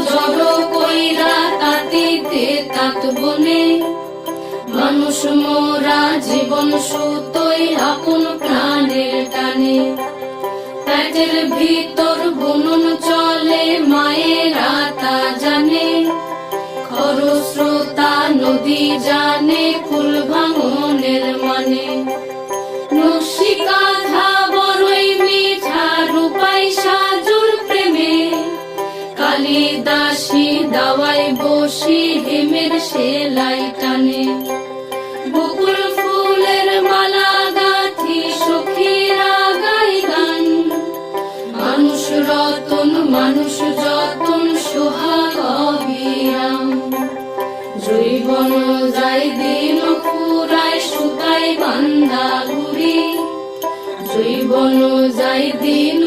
জড়ো কইরা তাতিতে তাত বনে, মানুষ মোরা জীবন সুতোই আপন প্রাণের টানে। পেটের ভিতর বুনন চলে মায়েরা তা জানে, খরস্রোতা নদী জানে কুল ভাঙনের মানে। নকশি কাঁথা বড়ই মিঠা রূপাই সাজুর প্রেমে, কালিদাসী দাওয়াই বসি হেমের সেলাই টানে। বকুল ফুলের মালা গাঁথি সখীরা গাই গান, মানুষ রতন মানুষ যতন সোহাগ অবিরাম। জৈবন যাই দিন ফুরায় সুতাই বান্দা ঘুরি, জৈবন যাই দিন